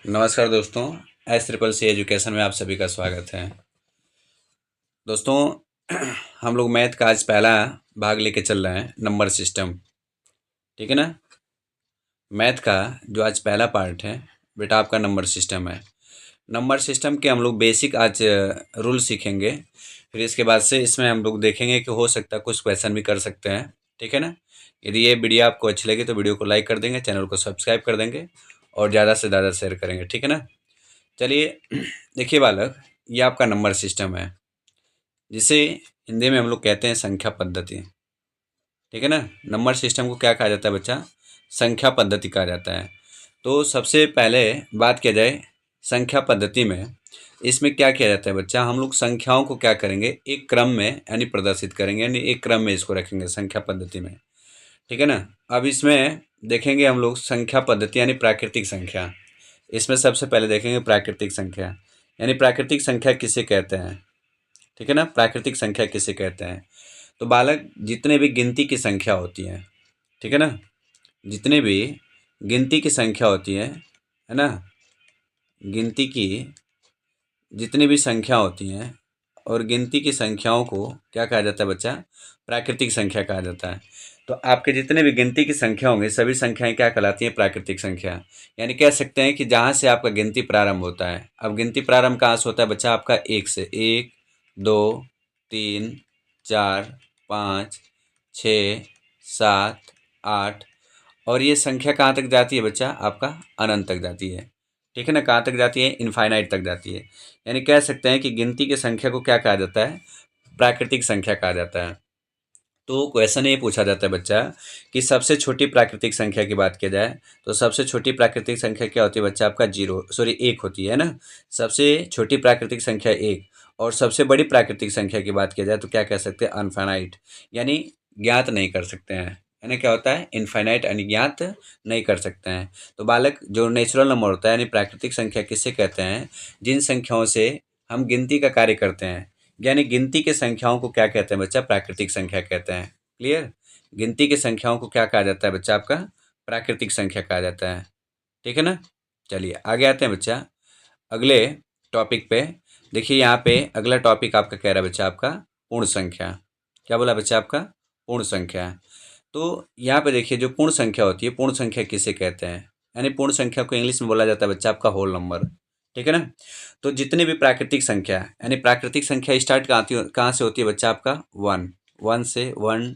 नमस्कार दोस्तों। S CCC education में आप सभी का स्वागत है। दोस्तों हम लोग मैथ का आज पहला भाग लेके चल रहे हैं, नंबर सिस्टम। ठीक है ना। मैथ का जो आज पहला पार्ट है बेटा आपका नंबर सिस्टम है। नंबर सिस्टम के हम लोग बेसिक आज रूल सीखेंगे। फिर इसके बाद से इसमें हम लोग देखेंगे कि हो सकता है कुछ क्वेश्चन भी कर सकते हैं। ठीक है ना। यदि ये वीडियो आपको अच्छी लगी तो वीडियो को लाइक कर देंगे, चैनल को सब्सक्राइब कर देंगे और ज़्यादा से ज़्यादा शेयर करेंगे। ठीक है ना। चलिए देखिए बालक, ये आपका नंबर सिस्टम है जिसे हिंदी में हम लोग कहते हैं संख्या पद्धति। ठीक है ना। नंबर सिस्टम को क्या कहा जाता है बच्चा? संख्या पद्धति कहा जाता है। तो सबसे पहले बात किया जाए संख्या पद्धति में, इसमें क्या किया जाता है बच्चा? हम लोग संख्याओं को क्या करेंगे, एक क्रम में यानी प्रदर्शित करेंगे, यानी एक क्रम में इसको रखेंगे संख्या पद्धति में। ठीक है ना। अब इसमें देखेंगे हम लोग संख्या पद्धति यानी प्राकृतिक संख्या। इसमें सबसे पहले देखेंगे प्राकृतिक संख्या, यानी प्राकृतिक संख्या किसे कहते हैं। ठीक है ना। प्राकृतिक संख्या किसे कहते हैं? तो बालक, जितने भी गिनती की संख्या होती है, ठीक है ना, जितने भी गिनती की संख्या होती है ना, गिनती की जितनी भी संख्या होती हैं और गिनती की संख्याओं को क्या कहा जाता है बच्चा? प्राकृतिक संख्या कहा जाता है। तो आपके जितने भी गिनती की संख्या होंगे सभी संख्याएं क्या कहलाती हैं? प्राकृतिक संख्या। यानी कह सकते हैं कि जहाँ से आपका गिनती प्रारंभ होता है। अब गिनती प्रारंभ कहाँ से होता है बच्चा? आपका एक से। एक, दो, तीन, चार, पाँच, छः, सात, आठ, और ये संख्या कहाँ तक जाती है बच्चा? आपका अनंत तक जाती है। ठीक है ना। कहाँ तक जाती है? इनफाइनाइट तक जाती है। यानी कह सकते हैं कि गिनती की संख्या को क्या कहा जाता है? प्राकृतिक संख्या कहा जाता है। तो क्वेश्चन ये पूछा जाता है बच्चा कि सबसे छोटी प्राकृतिक संख्या की बात की जाए तो सबसे छोटी प्राकृतिक संख्या क्या होती है बच्चा? आपका एक होती है ना। सबसे छोटी प्राकृतिक संख्या एक। और सबसे बड़ी प्राकृतिक संख्या की बात की जाए तो क्या कह सकते हैं? अनफाइनाइट, यानी ज्ञात नहीं कर सकते हैं। यानी क्या होता है? इनफाइनाइट, यानी ज्ञात नहीं कर सकते हैं। तो बालक, जो नेचुरल नंबर होता है यानी प्राकृतिक संख्या किसे कहते हैं? जिन संख्याओं से हम गिनती का कार्य करते हैं, यानी गिनती के संख्याओं को क्या कहते हैं बच्चा? प्राकृतिक संख्या कहते हैं। क्लियर। गिनती की संख्याओं को क्या कहा जाता है बच्चा? आपका प्राकृतिक संख्या कहा जाता है। ठीक है ना। चलिए आगे आते हैं बच्चा अगले टॉपिक पे। देखिए यहाँ पे अगला टॉपिक आपका कह रहा है बच्चा आपका पूर्ण संख्या। क्या बोला बच्चा? आपका पूर्ण संख्या। तो यहाँ पे देखिए जो पूर्ण संख्या होती है, पूर्ण संख्या किसे कहते हैं? यानी पूर्ण संख्या को इंग्लिश में बोला जाता है बच्चा आपका होल नंबर। ठीक है ना। तो जितने भी प्राकृतिक संख्या, यानी प्राकृतिक संख्या स्टार्ट कहाँ से होती है बच्चा? आपका वन। वन से। वन,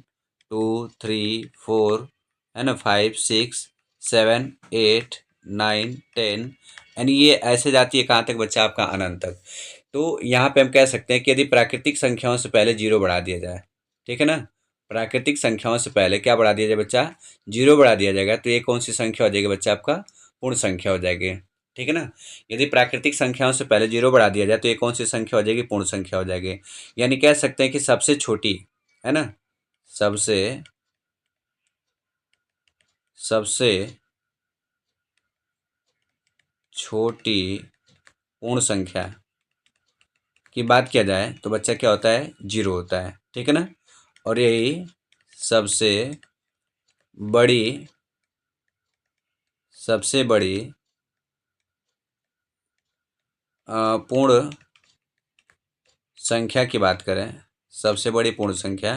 टू, थ्री, फोर, है ना, five, six, seven, eight, nine, ten, यानी ये ऐसे जाती है कहाँ तक बच्चा? आपका अनंत तक। तो यहाँ पे हम कह सकते हैं कि यदि प्राकृतिक संख्याओं से पहले जीरो बढ़ा दिया जाए, ठीक है ना, प्राकृतिक संख्याओं से पहले क्या बढ़ा दिया जाए बच्चा? जीरो बढ़ा दिया जाएगा तो ये कौन सी संख्या हो जाएगी बच्चा? आपका पूर्ण संख्या हो जाएगी। ठीक है ना। यदि प्राकृतिक संख्याओं से पहले जीरो बढ़ा दिया जाए तो ये कौन सी संख्या हो जाएगी? पूर्ण संख्या हो जाएगी। यानी कह सकते हैं कि सबसे छोटी, है ना, सबसे सबसे छोटी पूर्ण संख्या की बात किया जाए तो बच्चा क्या होता है? जीरो होता है। ठीक है ना। और यही सबसे बड़ी सबसे बड़ी पूर्ण संख्या की बात करें, सबसे बड़ी पूर्ण संख्या,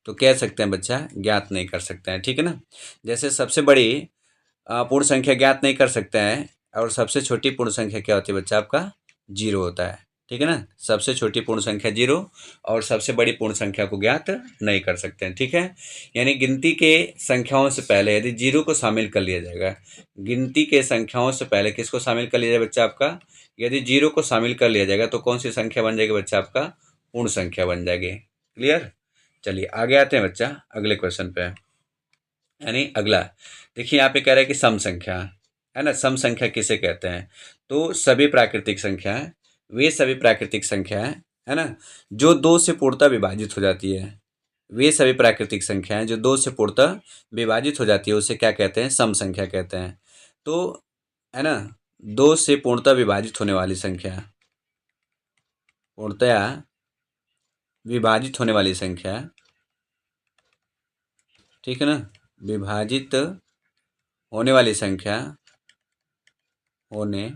तो कह सकते हैं बच्चा ज्ञात नहीं कर सकते हैं। ठीक है ना। जैसे सबसे बड़ी पूर्ण संख्या ज्ञात नहीं कर सकते हैं और सबसे छोटी पूर्ण संख्या क्या होती है बच्चा? आपका जीरो होता है। ठीक है ना। सबसे छोटी पूर्ण संख्या जीरो और सबसे बड़ी पूर्ण संख्या को ज्ञात नहीं कर सकते हैं। ठीक है। यानी गिनती के संख्याओं से पहले यदि जीरो को शामिल कर लिया जाएगा, गिनती के संख्याओं से पहले किसको शामिल कर लिया जाए बच्चा? आपका यदि जीरो को शामिल कर लिया जाएगा तो कौन सी संख्या बन जाएगी बच्चा? आपका पूर्ण संख्या बन जाएगी। क्लियर। चलिए आगे आते हैं बच्चा अगले क्वेश्चन पे। यानी अगला देखिए यहाँ पे कह रहा है कि सम संख्या, है ना। सम संख्या किसे कहते हैं? तो सभी प्राकृतिक संख्या है, वे सभी प्राकृतिक संख्या है ना, जो दो से पूर्णतः विभाजित हो जाती है। वे सभी प्राकृतिक संख्याएं जो दो से पूर्णतः विभाजित हो जाती है उसे क्या कहते हैं? सम संख्या कहते हैं। तो है ना, दो से पूर्णतः विभाजित होने वाली संख्या, पूर्णतया विभाजित होने वाली संख्या, ठीक है ना, विभाजित होने वाली संख्या, होने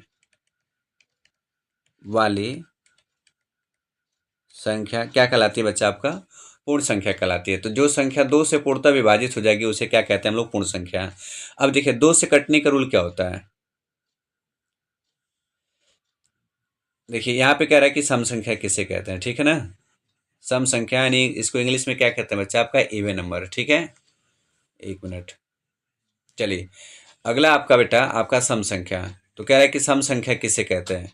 वाली संख्या क्या कहलाती है बच्चा? आपका पूर्ण संख्या कहलाती है। तो जो संख्या 2 से पूर्णतः विभाजित हो जाएगी उसे क्या कहते हैं हम लोग? पूर्ण संख्या। अब देखिए 2 से कटने का रूल क्या होता है? देखिए यहाँ पे कह रहा है कि सम संख्या किसे कहते हैं, ठीक है ना? सम संख्या यानी इसको इंग्लिश में क्या कहते हैं बच्चा? आपका इवन नंबर, ठीक है। एक मिनट, चलिए अगला आपका बेटा आपका सम संख्या। तो कह रहा है कि सम संख्या किसे कहते हैं,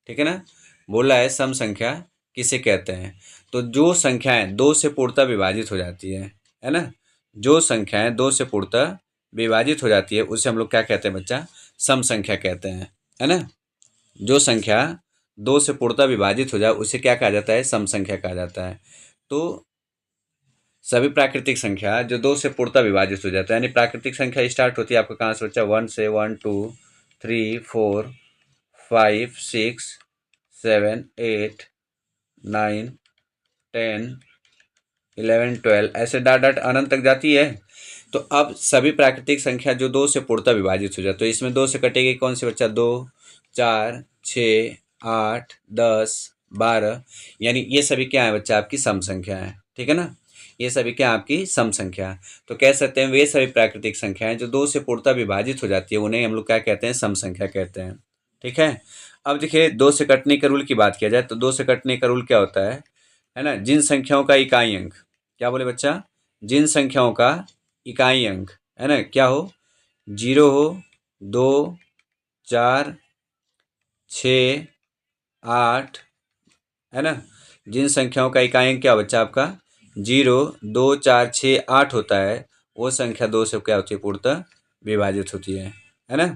ठीक है ना? बोला है सम संख्या किसे कहते हैं। तो जो संख्याएं 2 से पूर्णतः विभाजित हो जाती है ना? जो संख्याएं 2 से पूर्णतः विभाजित हो जाती है उसे हम लोग क्या कहते हैं बच्चा? सम संख्या कहते हैं, है ना? जो संख्या 2 से पूर्णतः विभाजित हो जाए उसे क्या कहा जाता है? सम संख्या कहा जाता है। तो सभी प्राकृतिक संख्या जो 2 से पूर्णतः विभाजित हो जाता है, यानी प्राकृतिक संख्या स्टार्ट होती है आपका कहाँ से बच्चा? 1 से, 1 2 3 4 5 6 7 8 9 10 11 12 ऐसे डाट डाट अनंत तक जाती है। तो अब सभी प्राकृतिक संख्या जो 2 से पूर्णतः विभाजित हो जाए, तो इसमें 2 से कटेगी कौन सी बच्चा? 2 4 6 8 10 12, यानी ये सभी क्या है बच्चा? आपकी सम संख्या है, ठीक है ना? ये सभी क्या आपकी सम संख्या। तो कह सकते हैं वे सभी प्राकृतिक संख्याएं जो 2 से पूर्णतः विभाजित हो जाती है उन्हें हम लोग क्या कहते हैं? सम संख्या कहते हैं, ठीक है। अब देखिए 2 से कटने के रूल की बात किया जाए तो 2 से कटने का रूल क्या होता है ना? जिन संख्याओं का इकाई अंक, क्या बोले बच्चा? जिन संख्याओं का इकाई अंक, है ना, क्या हो? 0 हो, 2 4 6 8, है ना? जिन संख्याओं का इकाई अंक क्या हो बच्चा आपका? 0 2 4 6 8 होता है, वो संख्या 2 से क्या होती है? पूर्णतः विभाजित होती है ना?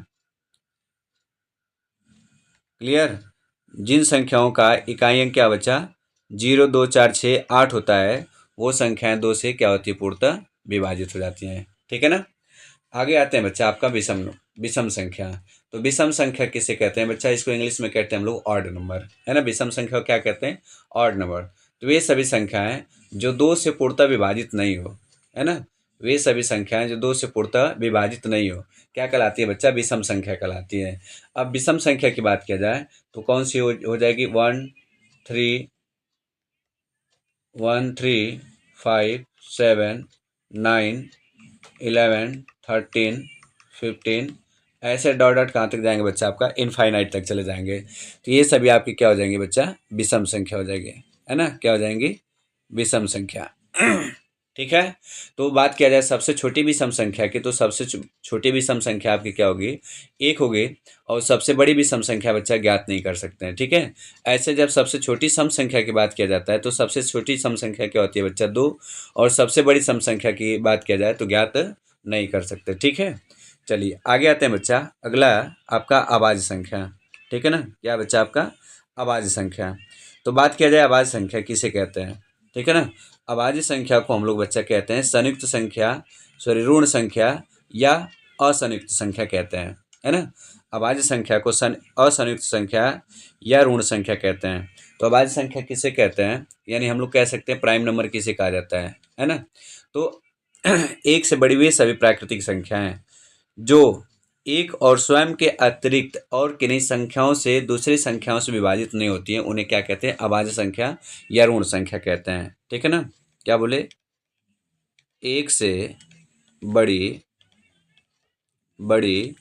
क्लियर? जिन संख्याओं का इकाई अंक क्या बच्चा? 0 2 4 6 8 होता है, वो संख्याएं 2 से क्या होती है? पूर्णतः विभाजित हो जाती हैं, ठीक है ना? आगे आते हैं बच्चा आपका विषम विषम संख्या। तो विषम संख्या किसे कहते हैं बच्चा? इसको इंग्लिश में कहते हैं हम लोग ऑड नंबर, है ना? विषम संख्या को क्या कहते हैं? Odd number. तो वे सभी संख्याएं जो 2 से पूर्णतः विभाजित नहीं हो, है ना? वे सभी संख्याएं जो 2 से पूर्णतः विभाजित नहीं हो क्या कहलाती है बच्चा? विषम संख्या कहलाती है। अब विषम संख्या की बात किया जाए तो कौन सी हो जाएगी? 1 3 1 3 5 7 9 11 13 15, ऐसे डॉट डॉट कहाँ तक जाएंगे बच्चा? आपका इनफाइनाइट तक चले जाएंगे। तो ये सभी आपकी क्या हो जाएंगे बच्चा? विषम संख्या हो जाएगी, है ना? क्या हो जाएंगी? विषम संख्या। ठीक है। तो बात किया जाए सबसे छोटी विषम संख्या की, तो सबसे छोटी विषम संख्या आपकी क्या होगी? 1 होगी। और सबसे बड़ी विषम संख्या बच्चा ज्ञात नहीं कर सकते हैं, ठीक है। ऐसे जब सबसे छोटी सम संख्या की बात किया जाता है तो सबसे छोटी सम संख्या क्या होती है बच्चा? 2। और सबसे बड़ी सम संख्या की बात किया जाए तो ज्ञात नहीं कर सकते, ठीक है। चलिए आगे आते हैं बच्चा। अगला आपका अभाज्य संख्या, ठीक है ना? क्या बच्चा? आपका अभाज्य संख्या। तो बात किया जाए अभाज्य संख्या किसे कहते हैं, ठीक है ना? अभाज्य संख्या को हम लोग बच्चा कहते हैं संयुक्त संख्या, सॉरी ऋण संख्या या असंयुक्त संख्या कहते हैं, है ना? अभाज्य संख्या को असंयुक्त संख्या या ऋण संख्या कहते हैं। तो अभाज्य संख्या किसे कहते हैं? यानी हम लोग कह सकते हैं प्राइम नंबर किसे कहा जाता है ना? तो एक से बड़ी हुई सभी प्राकृतिक संख्याएं जो एक और स्वयं के अतिरिक्त और किन्हीं संख्याओं से दूसरी संख्याओं से विभाजित नहीं होती हैं उन्हें क्या कहते हैं? अभाज्य संख्या या ऋण संख्या कहते हैं, ठीक है ना? क्या बोले? एक से बड़ी बड़ी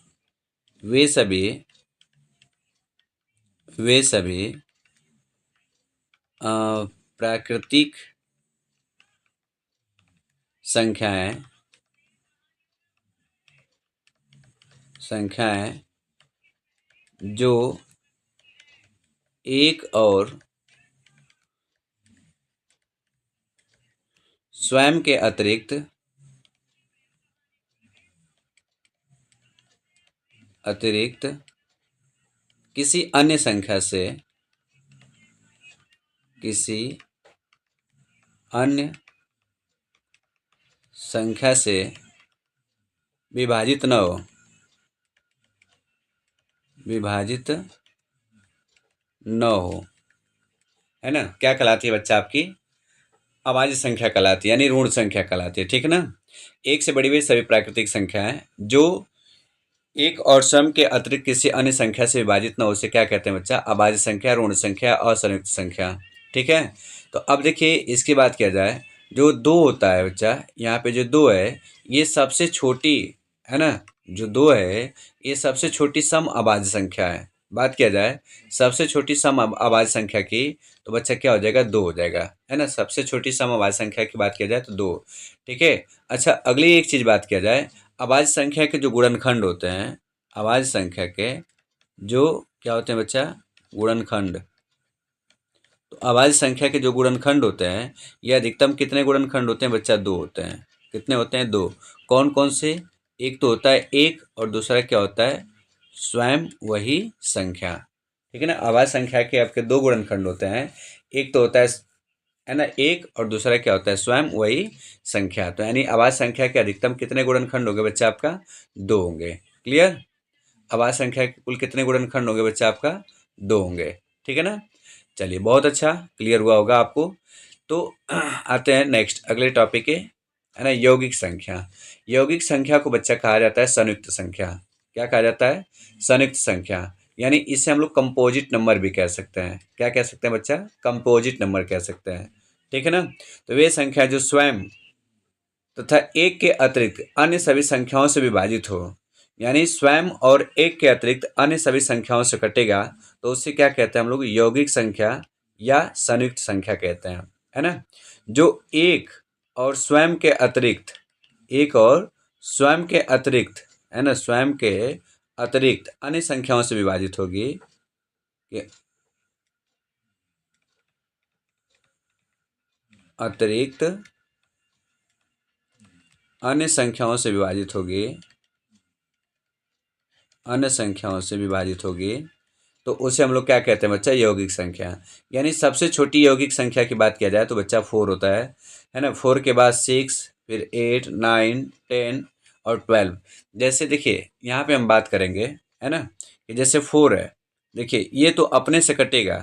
वे सभी प्राकृतिक संख्याएं जो एक और स्वयं के अतिरिक्त किसी अन्य संख्या से विभाजित न हो, है ना? क्या कहलाती है बच्चा? आपकी अभाज्य संख्या कहलाती है, यानी ऋण संख्या कहलाती है, ठीक है ना? एक से बड़ी हुई सभी प्राकृतिक संख्याएं जो एक और स्वयं के अतिरिक्त किसी अन्य संख्या से विभाजित न हो उसे क्या कहते हैं बच्चा? अभाज्य संख्या, ऋण संख्या और संयुक्त संख्या। ठीक है, तो अब देखिए इसकी बात किया जाए, जो दो होता है बच्चा, यहाँ पे जो दो है ये सबसे छोटी है ना, जो दो है ये सबसे छोटी सम अभाज्य संख्या है। बात किया जाए सबसे छोटी सम अभाज्य संख्या की, तो बच्चा क्या हो जाएगा? दो हो जाएगा, है ना। सबसे छोटी सम अभाज्य संख्या की बात किया जाए तो दो। ठीक है, अच्छा अगली एक चीज़ बात किया जाए, अभाज्य संख्या के जो गुणनखंड होते हैं, अभाज्य संख्या के जो क्या होते हैं बच्चा? गुणनखंड। तो अभाज्य संख्या के जो गुणनखंड होते हैं ये अधिकतम कितने गुणनखंड होते हैं बच्चा? दो होते हैं। कितने होते हैं? दो। कौन कौन से? एक तो होता है एक, और दूसरा क्या होता है? स्वयं वही संख्या। ठीक है ना, अभाज्य संख्या के आपके दो गुणनखंड होते हैं, एक तो होता है ना एक, और दूसरा क्या होता है? स्वयं वही संख्या। तो यानी अभाज्य संख्या के अधिकतम कितने गुणनखंड होंगे बच्चा? आपका दो होंगे। क्लियर? अभाज्य संख्या के कुल कितने गुणनखंड होंगे बच्चा? आपका दो होंगे। ठीक है ना, चलिए बहुत अच्छा, क्लियर हुआ होगा आपको। तो आते हैं नेक्स्ट अगले टॉपिक के, है ना, यौगिक संख्या। यौगिक संख्या को बच्चा कहा जाता है संयुक्त संख्या। क्या कहा जाता है? संयुक्त संख्या। यानी इसे हम लोग कंपोजिट नंबर भी कह सकते हैं। क्या कह सकते हैं बच्चा? कंपोजिट नंबर कह सकते हैं। ठीक है ना, तो वे संख्या जो स्वयं तथा एक के अतिरिक्त अन्य सभी संख्याओं से विभाजित हो, यानी स्वयं और एक के अतिरिक्त अन्य सभी संख्याओं से कटेगा, तो उससे क्या कहते हैं हम लोग? यौगिक संख्या या संयुक्त संख्या कहते हैं, है ना। जो एक और स्वयं के अतिरिक्त, एक और स्वयं के अतिरिक्त, है ना, स्वयं के अतिरिक्त अन्य संख्याओं से विभाजित होगी, अतिरिक्त अन्य संख्याओं से विभाजित होगी, अन्य संख्याओं से विभाजित होगी, तो उसे हम लोग क्या कहते हैं बच्चा? यौगिक संख्या। यानी सबसे छोटी यौगिक संख्या की बात किया जाए तो बच्चा फोर होता है ना। फोर के बाद सिक्स, फिर 8, 9, 10 और 12। जैसे देखिए यहाँ पे हम बात करेंगे, है ना, कि जैसे फोर है, देखिए ये तो अपने से कटेगा,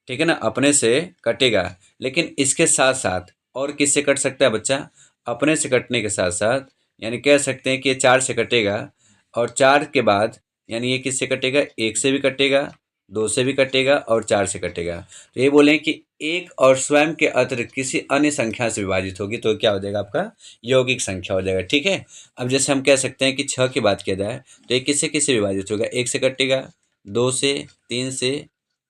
ठीक है ना, अपने से कटेगा, लेकिन इसके साथ साथ और किससे कट सकता है बच्चा? अपने से कटने के साथ साथ यानी कह सकते हैं कि ये चार से कटेगा, और चार के बाद यानी ये किससे कटेगा? एक से भी कटेगा, दो से भी कटेगा और चार से कटेगा। तो ये बोलें कि एक और स्वयं के अतिरिक्त किसी अन्य संख्या से विभाजित होगी, तो क्या हो जाएगा? आपका यौगिक संख्या हो जाएगा। ठीक है, अब जैसे हम कह सकते हैं कि छः की बात किया जाए तो ये किससे किससे विभाजित होगा? एक से कटेगा, दो से, तीन से,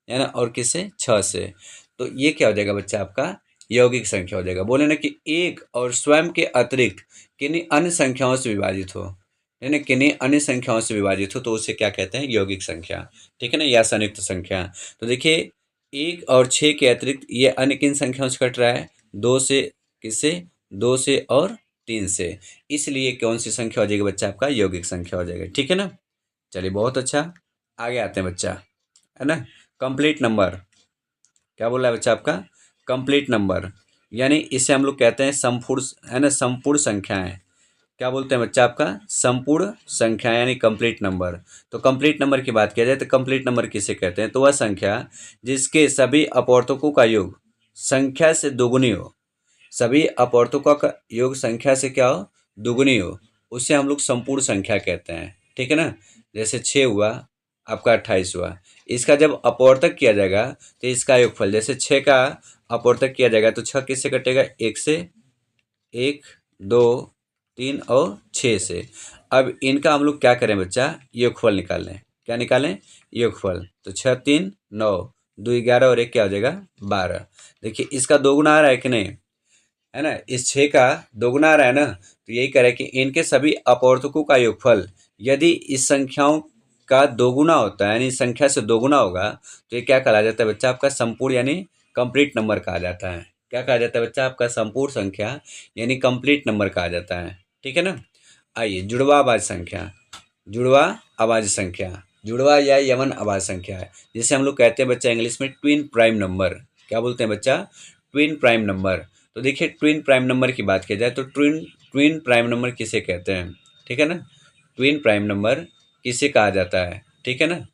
है ना, और किससे? छः से। तो ये क्या हो जाएगा बच्चा? आपका यौगिक संख्या हो जाएगा। बोले ना कि एक और स्वयं के अतिरिक्त किन्हीं अन्य संख्याओं से विभाजित हो, है ना, किन्हीं अन्य संख्याओं से विभाजित हो, तो उसे क्या कहते हैं? यौगिक संख्या। ठीक है ना, या संयुक्त संख्या। तो देखिए एक और छः के अतिरिक्त ये अन्य किन संख्याओं से कट रहा है? दो से, किससे? दो से और तीन से। इसलिए कौन सी संख्या हो जाएगी बच्चा? आपका यौगिक संख्या हो जाएगा। ठीक है ना, चलिए बहुत अच्छा, आगे आते हैं बच्चा, है ना। कंप्लीट नंबर, क्या बोला है बच्चा? आपका कंप्लीट नंबर, यानी इसे हम लोग कहते हैं संपूर्ण, है ना, संपूर्ण संख्याएं। क्या बोलते हैं बच्चा? आपका संपूर्ण संख्या यानी कंप्लीट नंबर। तो कंप्लीट नंबर की बात किया जाए तो कंप्लीट नंबर किसे कहते हैं? तो वह संख्या जिसके सभी अपवर्तकों का योग संख्या से दोगुनी हो, सभी अपवर्तकों का योग संख्या से क्या हो? दुगुनी हो, उसे हम लोग संपूर्ण संख्या कहते हैं। ठीक है ना, जैसे 6 हुआ, आपका 28 हुआ, इसका जब अपवर्तक किया जाएगा तो इसका योगफल, जैसे 6 का अपवर्तक किया जाएगा तो 6 किससे कटेगा? एक से, एक, दो, तीन और 6 से। अब इनका हम लोग क्या करें बच्चा? योगफल निकाल लें। क्या निकालें? योगफल। तो 6 3 9, 2 11 और एक क्या हो जाएगा? 12। देखिए इसका दोगुना आ रहा है कि नहीं, है ना, इस 6 का दोगुना आ रहा है ना, तो यही कह रहा है कि इनके सभी अपवर्तकों का योगफल यदि इस संख्याओं का दोगुना होता है, यानी इस संख्या से दोगुना होगा, तो ये क्या कहा जाता है बच्चा? आपका संपूर्ण यानी कंप्लीट नंबर कहा जाता है। क्या कहा जाता है बच्चा? आपका संपूर्ण संख्या यानी कंप्लीट नंबर कहा जाता है। ठीक है ना, आइए जुड़वा आवाज संख्या। जुड़वा आवाज संख्या, जुड़वा या यमन आवाज संख्या है, जिसे हम लोग कहते हैं बच्चा इंग्लिश में ट्विन प्राइम नंबर। क्या बोलते हैं बच्चा? Twin prime number. तो देखिए ट्विन प्राइम नंबर की बात की जाए तो ट्विन ट्विन प्राइम नंबर किसे कहते हैं? ठीक है ना, ट्विन प्राइम नंबर किसे कहा जाता है? ठीक है ना,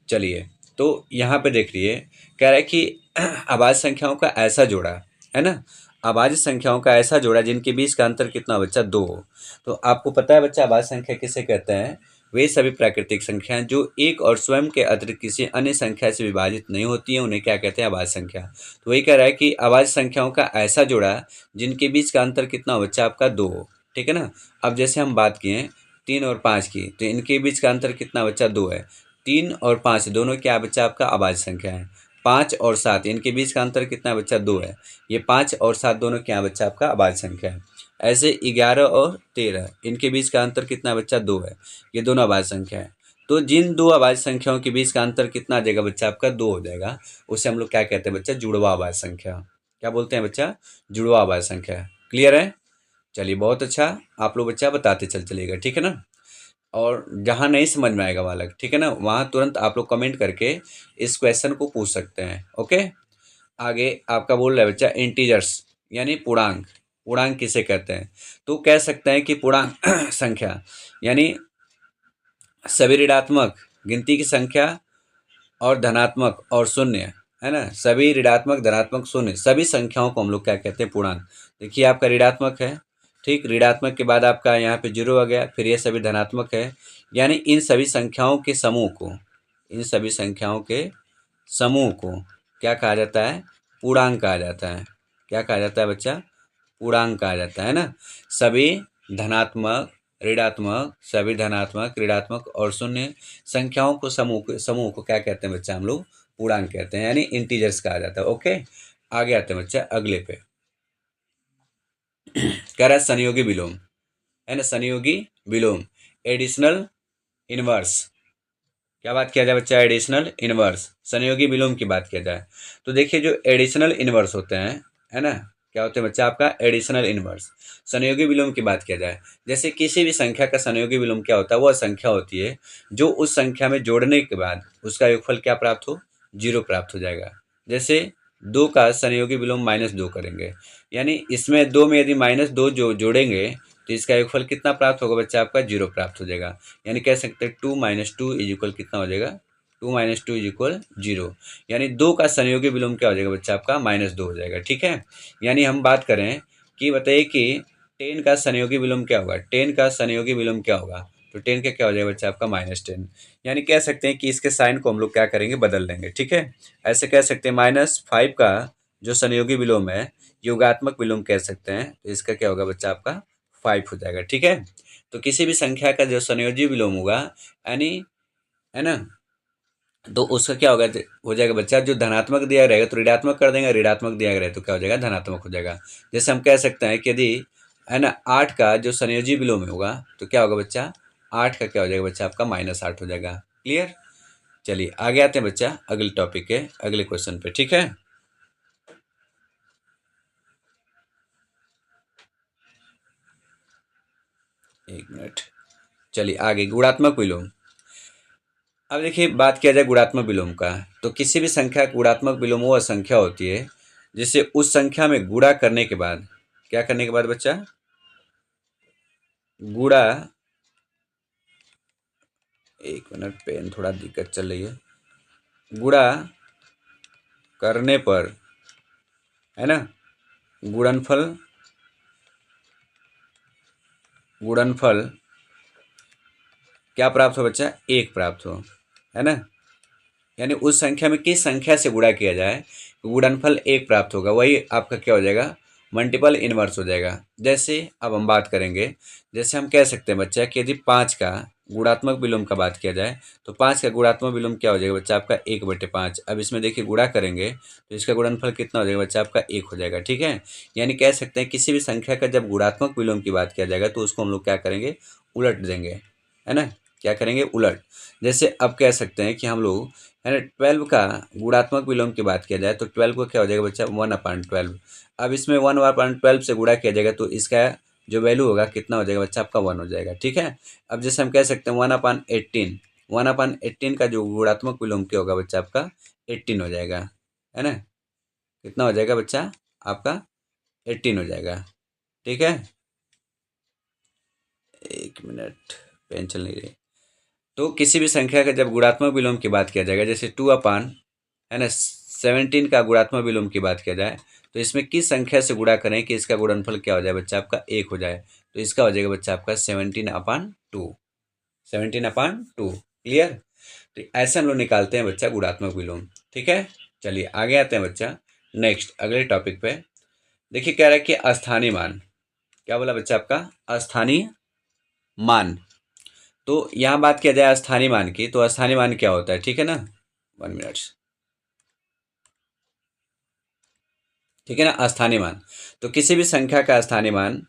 चलिए तो यहाँ पे देख लिए, कह रहा है कि आवाज संख्याओं का ऐसा जोड़ा, है ना, आवाज संख्याओं का ऐसा जोड़ा जिनके बीच का अंतर कितना हो बच्चा? दो हो। तो आपको पता है बच्चा आवाज संख्या किसे कहते हैं? वे सभी प्राकृतिक संख्याएं जो एक और स्वयं के अतिरिक्त किसी अन्य संख्या से विभाजित नहीं होती हैं उन्हें क्या कहते हैं? अभाज्य संख्या। तो वही कह रहा है कि अभाज्य संख्याओं का ऐसा जोड़ा जिनके बीच का अंतर कितना हो बच्चा? आपका 2 हो। ठीक है ना। अब जैसे हम बात किए 3 और 5 की, तो इनके बीच का अंतर कितना बच्चा? 2 है। 3 और 5 दोनों क्या बच्चा? आपका अभाज्य संख्या है। 5 और 7 इनके बीच का अंतर कितना बच्चा? 2 है। ये 5 और 7 दोनों क्या बच्चा? आपका अभाज्य संख्या है। ऐसे 11 और 13 इनके बीच का अंतर कितना बच्चा? 2 है। ये दोनों अभाज्य संख्या है। तो जिन दो अभाज्य संख्याओं के बीच का अंतर कितना आ जाएगा बच्चा? आपका 2 हो जाएगा। उसे हम लोग क्या कहते हैं बच्चा? जुड़वा अभाज्य संख्या। क्या बोलते हैं बच्चा? जुड़वा अभाज्य संख्या। क्लियर है? चलिए बहुत अच्छा। आप लोग बच्चा बताते चलिएगा, ठीक है ना। और जहाँ नहीं समझ में आएगा बालक, ठीक है ना, वहाँ तुरंत आप लोग कमेंट करके इस क्वेश्चन को पूछ सकते हैं। ओके। आगे आपका बोल रहा है बच्चा इंटीजर्स यानी पूर्णांक। पूर्णांक किसे कहते हैं? तो कह सकते हैं कि पूर्णांक संख्या यानी सभी ऋणात्मक गिनती की संख्या और धनात्मक और शून्य, है ना, सभी ऋणात्मक धनात्मक शून्य सभी संख्याओं को हम लोग क्या कहते हैं? पूर्णांक। देखिए आपका ऋणात्मक है, ठीक, ऋणात्मक के बाद आपका यहाँ पे 0 आ गया, फिर ये सभी धनात्मक है, यानी इन सभी संख्याओं के समूह को, इन सभी संख्याओं के समूह को क्या कहा जाता है? पूर्णांक कहा जाता है। क्या कहा जाता है बच्चा? पूर्णांक कहा जाता है ना। सभी धनात्मक ऋणात्मक, सभी धनात्मक ऋणात्मक और शून्य संख्याओं को समूह को क्या कहते हैं बच्चा? हम लोग पूर्णांक कहते हैं, यानी इंटीजर्स कहा जाता है। ओके। आगे आते हैं बच्चा अगले पे। कह रहा है संयोगी विलोम, है ना, संयोगी विलोम, एडिशनल इनवर्स। क्या बात किया जाए बच्चा? एडिशनल इनवर्स, संयोगी विलोम की बात किया जाए तो देखिए जो एडिशनल इनवर्स होते हैं, है ना, क्या होते हैं बच्चा? आपका एडिशनल इनवर्स। संयोगी विलोम की बात किया जाए, जैसे किसी भी संख्या का संयोगी विलोम क्या होता है? वह संख्या होती है जो उस संख्या में जोड़ने के बाद उसका योगफल क्या प्राप्त हो? 0 प्राप्त हो जाएगा। जैसे 2 का संयोगी विलोम -2 करेंगे, यानी इसमें 2 में यदि -2 जो जोड़ेंगे तो इसका योगफल कितना प्राप्त होगा बच्चा? आपका 0 प्राप्त हो जाएगा। यानी कह सकते हैं 2 - 2 इज इक्वल कितना हो जाएगा? 2 - 2 इज इक्वल 0। यानी 2 का संयोगी विलोम क्या हो जाएगा बच्चा? आपका -2 हो जाएगा। ठीक है। यानी हम बात करें कि बताइए कि 10 का संयोगी विलोम क्या होगा? 10 का संयोगी विलोम क्या होगा? तो 10 का क्या हो जाएगा बच्चा? आपका -10। यानी कह सकते हैं कि इसके साइन को हम लोग क्या करेंगे? बदल देंगे। ठीक है। ऐसे कह सकते हैं -5 का जो संयोगी विलोम है योगात्मक विलोम कह सकते हैं, तो इसका क्या होगा बच्चा? आपका 5 हो जाएगा। ठीक है। तो किसी भी संख्या का जो संयोजी विलोम होगा, यानी, है ना, तो उसका क्या होगा? हो जाएगा बच्चा, जो धनात्मक दिया रहेगा तो ऋणात्मक कर देंगे, ऋणात्मक दिया रहेगा तो क्या हो जाएगा? धनात्मक हो जाएगा। जैसे हम कह सकते हैं कि यदि, है ना, 8 का जो संयोजी विलोम होगा तो क्या होगा बच्चा? 8 का क्या हो जाएगा बच्चा? आपका -8 हो जाएगा। क्लियर। चलिए आगे आते हैं बच्चा अगले टॉपिक के अगले क्वेश्चन पे। ठीक है। एक मिनट। चलिए आगे गुणात्मक विलोम। अब देखिए बात किया जाए गुणात्मक विलोम का, तो किसी भी संख्या का गुणात्मक विलोम वह संख्या होती है जिसे उस संख्या में गुणा करने के बाद, क्या करने के बाद बच्चा? गुणा, एक मिनट, पेन थोड़ा दिक्कत चल रही है। गुणा करने पर, है ना, गुणनफल, गुणनफल क्या प्राप्त हो बच्चा? 1 प्राप्त हो, है ना। यानी उस संख्या में किस संख्या से गुणा किया जाए गुणनफल 1 प्राप्त होगा, वही आपका क्या हो जाएगा? मल्टीपल इनवर्स हो जाएगा। जैसे अब हम बात करेंगे, जैसे हम कह सकते हैं बच्चा कि यदि 5 का गुणात्मक विलोम का बात किया जाए तो 5 का गुणात्मक विलोम क्या हो जाएगा बच्चा? आपका 1/5। अब इसमें देखिए गुणा करेंगे तो इसका गुणनफल कितना हो जाएगा बच्चा? आपका 1 हो जाएगा। ठीक है। यानी कह सकते हैं किसी भी संख्या का जब गुणात्मक विलोम की बात किया जाएगा तो उसको हम लोग क्या करेंगे? उलट देंगे, है ना। क्या करेंगे? उलट। जैसे अब कह सकते हैं कि हम लोग, है ना, 12 का गुणात्मक विलोम की बात किया जाए तो 12 को क्या हो जाएगा बच्चा? 1/12। अब इसमें 1/12 से गुणा किया जाएगा तो इसका जो वैल्यू होगा कितना हो जाएगा बच्चा? आपका 1 हो जाएगा। ठीक है। अब जैसे हम कह सकते हैं 1/18, 1/18 का जो गुणात्मक विलोम क्या होगा बच्चा? आपका 18 हो जाएगा, है ना। कितना हो जाएगा बच्चा? आपका 18 हो जाएगा। ठीक है। एक मिनट, पेन चल नहीं रही। तो किसी भी संख्या का जब गुणात्मक विलोम की बात किया जाएगा, जैसे 2/, है ना, 17 का गुणात्मक विलोम की बात किया जाए तो इसमें किस संख्या से गुणा करें कि इसका गुणनफल क्या हो जाए बच्चा? आपका 1 हो जाए, तो इसका हो जाएगा बच्चा आपका 17/2। 17/2। क्लियर। तो ऐसे हम लोग निकालते हैं बच्चा गुणात्मक विलोम। ठीक है, चलिए आगे आते हैं बच्चा नेक्स्ट अगले टॉपिक पे। देखिए कह रहा है कि अस्थानी मान। क्या बोला बच्चा आपका? अस्थानीय मान। तो यहाँ बात किया जाए अस्थानी मान की, तो अस्थानी मान क्या होता है? ठीक है ना, 1 मिनट। ठीक है ना, अस्थानी मान। तो किसी भी संख्या का अस्थानी मान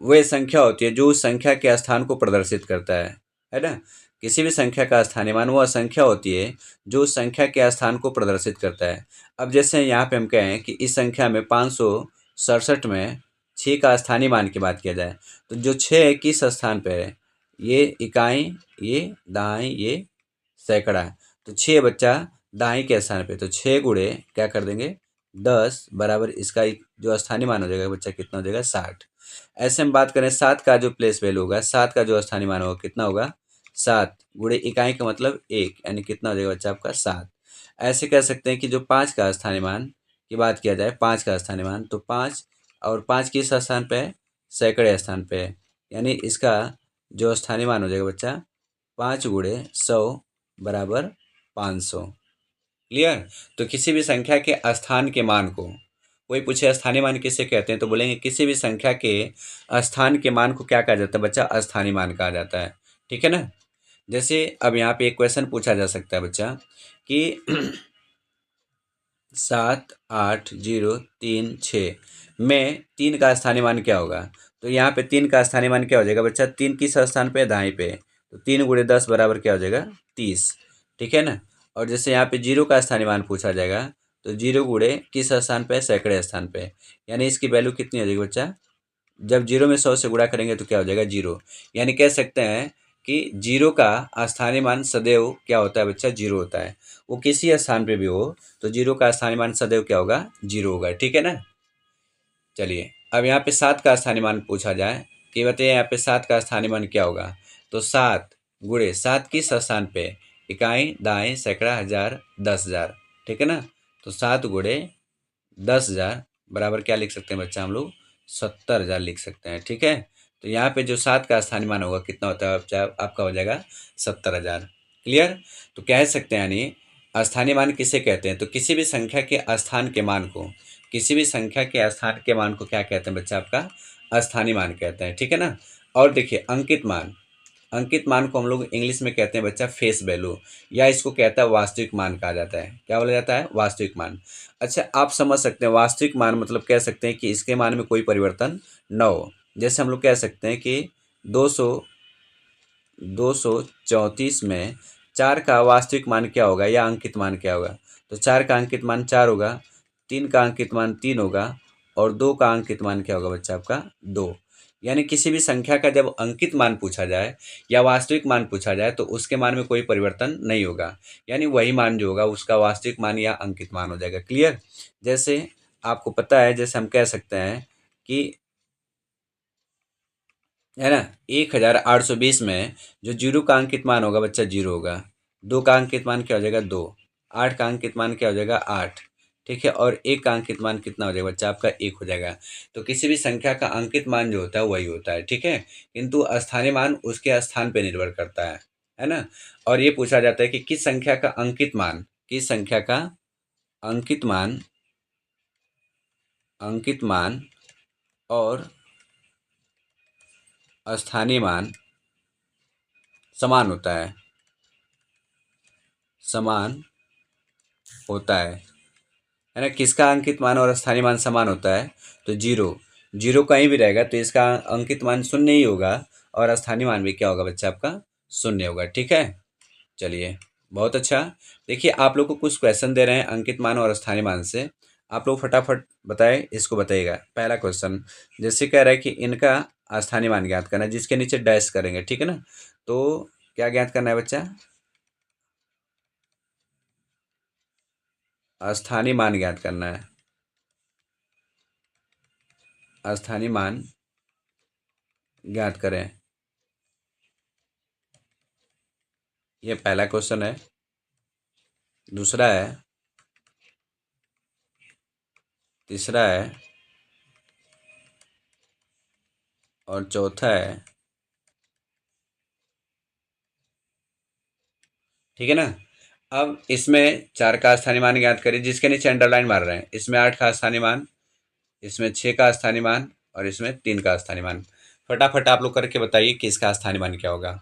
वह संख्या होती है जो उस संख्या के स्थान को प्रदर्शित करता है ना। किसी भी संख्या का स्थानीय मान वह संख्या होती है जो उस संख्या के स्थान को प्रदर्शित करता है। अब जैसे यहाँ पे हम कहें कि इस संख्या में 567 में 6 का स्थानीय मान की बात किया जाए, तो जो 6 है किस स्थान पे है? ये इकाई, ये दहाई, ये सैकड़ा है। तो 6 बच्चा दहाई के स्थान पे, तो 6 गुणे क्या कर देंगे 10 बराबर इसका जो स्थानीय मान हो जाएगा बच्चा कितना हो जाएगा 60। ऐसे हम बात करें 7 का जो प्लेस वैल्यू होगा, 7 का जो स्थानीय मान होगा कितना होगा 7 गुणे इकाई का मतलब 1, यानी कितना हो जाएगा बच्चा आपका 7। ऐसे कह सकते हैं कि जो 5 का स्थानीय मान की बात किया जाए, 5 का स्थानीय मान, तो 5 और 5 किस स्थान पे है? सैकड़े स्थान पे है। यानी इसका जो स्थानीय मान हो जाएगा बच्चा 5 गुणे 100 बराबर 500। क्लियर। तो किसी भी संख्या के स्थान के मान को, कोई पूछे स्थानीय मान किसे कहते हैं, तो बोलेंगे किसी भी संख्या के स्थान के मान को क्या कहा जाता है बच्चा? स्थानीय मान कहा जाता है। ठीक है ना। जैसे अब यहाँ पे एक क्वेश्चन पूछा जा सकता है बच्चा कि 7, 8, 0, 3, 6 में 3 का स्थानीय मान क्या होगा? तो यहाँ पे 3 का स्थानीय मान क्या हो जाएगा बच्चा? 3 किस स्थान पे? दाएं पे। तो 3 गुणे 10 बराबर क्या हो जाएगा 30। ठीक है ना। और जैसे यहाँ पे 0 का स्थानीय मान पूछा जाएगा, तो 0 गुणे किस स्थान पे? सैकड़े स्थान पे। यानी इसकी वैल्यू कितनी हो जाएगी बच्चा? जब 0 में 100 से गुणा करेंगे तो क्या हो जाएगा 0। यानी कह सकते हैं कि 0 का स्थानीय मान सदैव क्या होता है बच्चा? 0 होता है। वो किसी स्थान पे भी हो तो 0 का स्थानीय मान सदैव क्या होगा? 0 होगा। ठीक है ना। चलिए अब यहाँ पे 7 का स्थानीय मान पूछा जाए कि बताइए यहाँ पे 7 का स्थानीय मान क्या होगा? तो 7 गुणे 7 किस स्थान पे? इकाई, दाएं, सैकड़ा, हजार, 10,000। ठीक है ना। तो 7 गुणे 10,000 बराबर क्या लिख सकते हैं बच्चा हम लोग? 70,000 लिख सकते हैं। ठीक है। तो यहाँ पे जो 7 का स्थानीय मान होगा कितना होता है बच्चा? आपका हो जाएगा 70,000। क्लियर। तो कह सकते हैं यानी स्थानीय मान किसे कहते हैं? तो किसी भी संख्या के स्थान के मान को, किसी भी संख्या के स्थान के मान को क्या कहते हैं बच्चा? आपका स्थानीय मान कहते हैं। ठीक है ना। और देखिए अंकित मान, अंकित मान को हम लोग इंग्लिश में कहते हैं बच्चा फेस वैल्यू, या इसको कहता है वास्तविक मान कहा जाता है। क्या बोला जाता है? वास्तविक मान। अच्छा आप समझ सकते हैं वास्तविक मान मतलब कह सकते हैं कि इसके मान में कोई परिवर्तन न हो। जैसे हम लोग कह सकते हैं कि 234 में 4 का वास्तविक मान क्या होगा या अंकित मान क्या होगा? तो 4 का अंकित मान 4 होगा, 3 का अंकित मान 3 होगा, और 2 का अंकित मान क्या होगा बच्चा आपका? 2। यानी किसी भी संख्या का जब अंकित मान पूछा जाए या वास्तविक मान पूछा जाए तो उसके मान में कोई परिवर्तन नहीं होगा। यानी वही मान जो होगा उसका वास्तविक मान या अंकित मान हो जाएगा। क्लियर। जैसे आपको पता है, जैसे हम कह सकते हैं कि है ना 1820 में जो 0 का अंकित मान होगा बच्चा 0 होगा, 2 का अंकित मान क्या हो जाएगा 2, 8 का अंकित मान क्या हो जाएगा 8। ठीक है। और 1 का अंकित मान कितना हो जाएगा बच्चा? आपका 1 हो जाएगा। तो किसी भी संख्या का अंकित मान जो होता है वही होता है। ठीक है। किंतु स्थानीय मान उसके स्थान पे निर्भर करता है ना। और ये पूछा जाता है कि किस संख्या का अंकित मान, किस संख्या का अंकित मान, अंकित मान और स्थानीय मान समान होता है, समान होता है ना। किसका अंकित मान और स्थानीय मान समान होता है? तो 0, 0 कहीं भी रहेगा तो इसका अंकित मान 0 ही होगा, और स्थानीय मान भी क्या होगा बच्चा? आपका 0 होगा। ठीक है। चलिए बहुत अच्छा। देखिए आप लोग को कुछ क्वेश्चन दे रहे हैं अंकित मान और स्थानीय मान से, आप लोग फटाफट बताए, इसको बताइएगा। पहला क्वेश्चन जैसे कह रहा है कि इनका स्थानीय मान ज्ञात करना है, जिसके नीचे डैश करेंगे। ठीक है ना। तो क्या ज्ञात करना है बच्चा? स्थानीय मान ज्ञात करना है, स्थानीय मान ज्ञात करें। ये पहला क्वेश्चन है। दूसरा है, तीसरा है, और चौथा है ठीक है ना। अब इसमें 4 का स्थानीय मान ज्ञात करिए, जिसके नीचे अंडरलाइन मार रहे हैं। इसमें 8 का स्थानीय मान, इसमें 6 का स्थानीय मान और इसमें 3 का स्थानीय मान। फटाफट आप लोग करके बताइए कि इसका स्थानीय मान क्या होगा।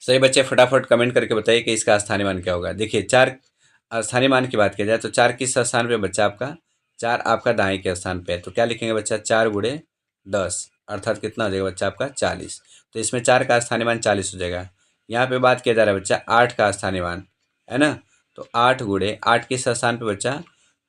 सही बच्चे फटाफट कमेंट करके बताइए कि इसका स्थानीय मान क्या होगा। देखिए 4 स्थानीय मान की बात की जाए तो 4 किस स्थान पे बच्चा आपका, 4 आपका दाएं के स्थान पे है, तो क्या लिखेंगे बच्चा, 4 गुणे 10 अर्थात कितना हो जाएगा बच्चा आपका 40। तो इसमें 4 का स्थानीय मान 40 हो जाएगा। यहाँ पे बात किया जा रहा है बच्चा 8 का स्थानीय मान, है ना। तो 8 गुणे 8 किस स्थान पे बच्चा,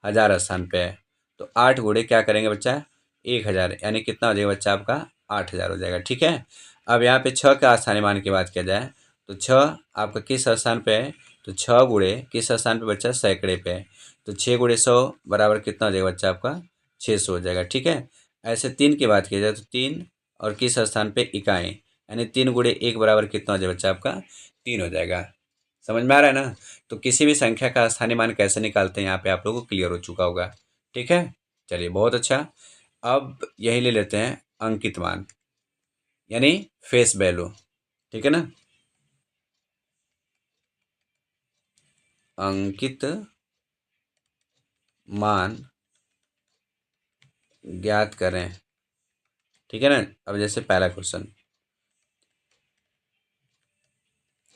1000 स्थान पे है। तो 8 गुणे क्या करेंगे बच्चा, 1000, यानी कितना हो जाएगा बच्चा आपका 8000 हो जाएगा। ठीक है। अब यहाँ पे 6 का स्थानीय मान की बात किया जाए तो 6 आपका किस स्थान पे है, तो 6 गुणे किस स्थान पे बच्चा, सैकड़े पे है। तो 6 गुणे 100 बराबर कितना हो जाएगा बच्चा आपका 600 हो जाएगा। ठीक है। ऐसे 3 की बात की जाए तो 3 और किस स्थान पे, इकाई, यानी 3 गुणे 1 बराबर कितना हो जाएगा बच्चा आपका 3 हो जाएगा। समझ में आ रहा है ना। तो किसी भी संख्या का स्थानीय मान कैसे निकालते हैं यहाँ पे आप लोगों को क्लियर हो चुका होगा। ठीक है, चलिए बहुत अच्छा। अब यही ले लेते हैं अंकित मान, यानी फेस वैल्यू। ठीक है ना। अंकित मान ज्ञात करें। ठीक है ना। अब जैसे पहला क्वेश्चन,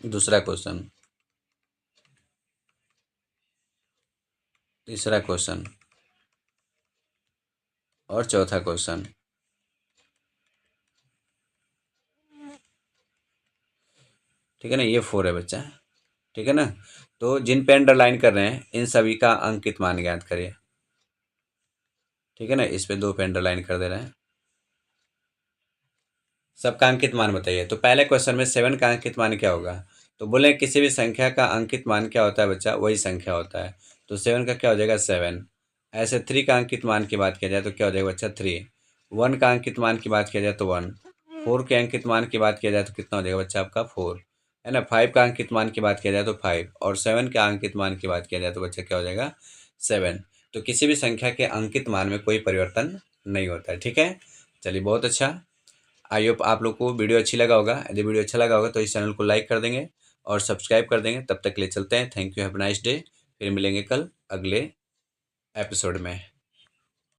दूसरा क्वेश्चन, तीसरा क्वेश्चन और चौथा क्वेश्चन। ठीक है ना, ये 4 है बच्चा। ठीक है ना। तो जिन पे अंडरलाइन कर रहे हैं इन सभी का अंकित मान ज्ञात करिए। ठीक है ना, इस पे 2 पे अंडरलाइन कर दे रहे हैं। सबका अंकित मान बताइए। तो पहले क्वेश्चन में 7 का अंकित मान क्या होगा, तो बोले किसी भी संख्या का अंकित मान क्या होता है बच्चा, वही संख्या होता है। तो 7 का क्या हो जाएगा 7। ऐसे 3 का अंकित मान की बात किया जाए तो क्या हो जाएगा बच्चा 3। 1 का अंकित मान की बात किया जाए तो 1। 4 के अंकित मान की बात किया जाए तो कितना हो जाएगा बच्चा आपका 4, है ना। 5 का अंकित मान की बात किया जाए तो 5 और 7 का अंकित मान की बात किया जाए तो बच्चा क्या हो जाएगा 7। तो किसी भी संख्या के अंकित मान में कोई परिवर्तन नहीं होता है। ठीक है, चलिए बहुत अच्छा। आई होप आप लोग को वीडियो अच्छी लगा होगा। यदि वीडियो अच्छा लगा होगा तो इस चैनल को लाइक कर देंगे और सब्सक्राइब कर देंगे। तब तक के लिए चलते हैं। Thank you, have a nice day. फिर मिलेंगे कल अगले एपिसोड में।